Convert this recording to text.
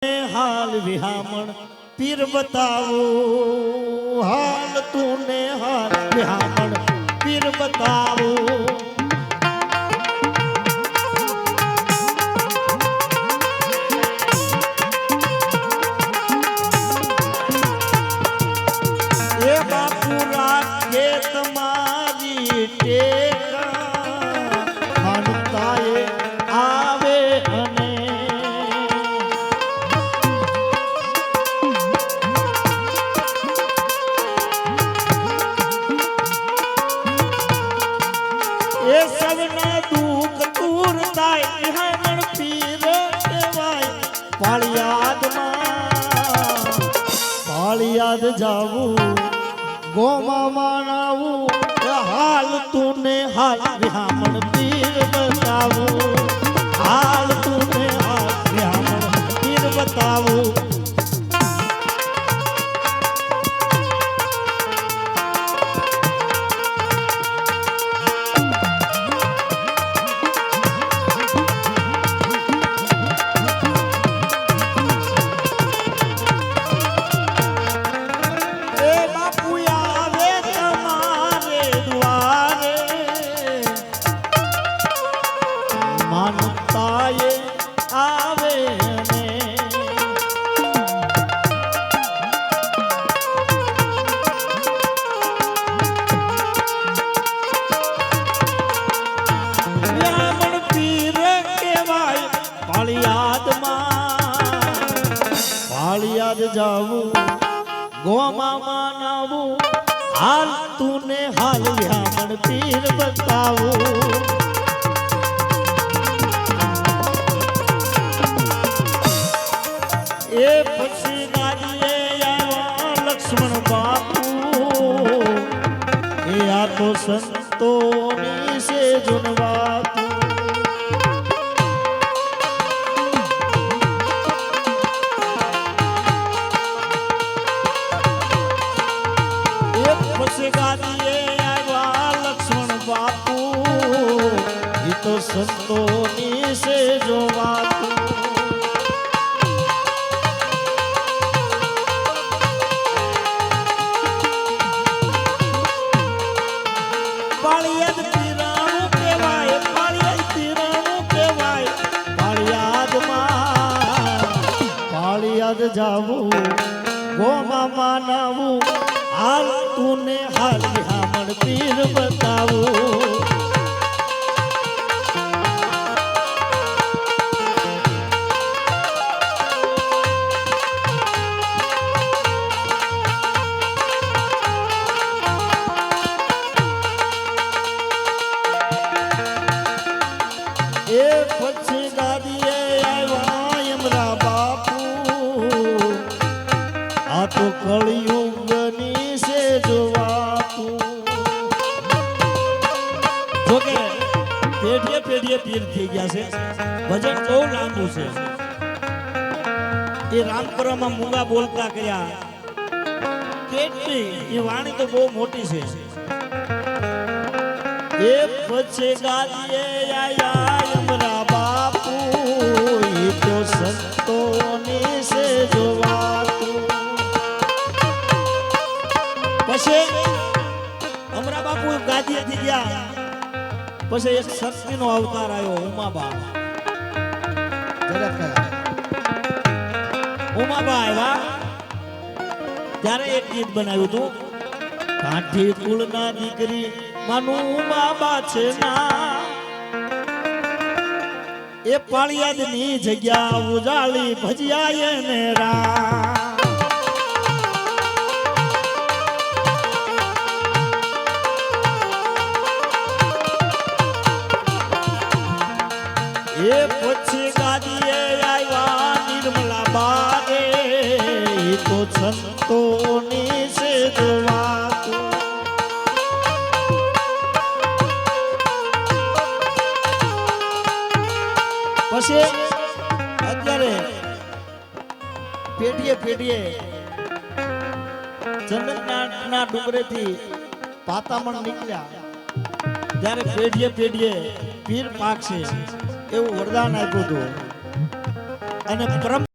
हाल विहामण पीर बताओ हाल तूने हाल विहामण पीर बताओ ये बापू राखे तुम्हारी टेका मानताए आवे अने ये सबना दुख दूर थाय विहामण पीर कहेवाय पाळियाद पाळियाद जावू गोमा मानावू हाल तूने हाल विहामण पीर बतावू हाल तूने हाल विहामण पीर बतावू मानताए आवे ने विहामण पीर कहेवाय पाळियाद पाळियाद जावू गोमा मानावू हाल तूने हाल विहामण पीर बतावू ये पछी गाड़िए आया लक्ष्मण बापू ये आ तो संतोनी से जुनवातू ये पछी गाड़िए आया लक्ष्मण बापू ये तो संतोनी से जुनवातू पाळियाद पीराणु कहेवाय पाळियाद पीराणु कहेवाय पाळियाद जावू गोमा मानावू हाल तूने हाल विहामण पीर बतावू ये पछी गाड़िए आया यमरा बापू आ तो कलियुगनी से जोवातू जो के पेढ़िए पेढ़िए पीर थी गया से भजन बહુ લાંબુ છે એ રામપુરામાં મૂંગા બોલતા કર્યા કેટલી એ વાણી તો બહુ મોટી છે ये पछे गाड़िए आया यमरा बापू ये तो संतोनी से जोवातू पछे अमरा बापू गादी थी गया पछे एक शक्ति नो अवतार आयो उमाबा उमाबा आया त्यारे एक गीत बनाव्યું હતું કાઠી કુળના દીકરી માનું બાબા છે ના એ પાળિયાદની જગ્યા ઉજાળી ભજ્યા એને રા એ પછી ગાદીએ આવ્યા નિર્મલા બારે તો સંતોની છે જોવાતું પછી અત્યારે પેઢીએ પેઢીએ ચંદનના ડુંગરેથી પાતામણ નીકળ્યા ત્યારે પેઢીએ પેઢીએ પીર પાકશે એવું વરદાન આપ્યું હતું અને પરમ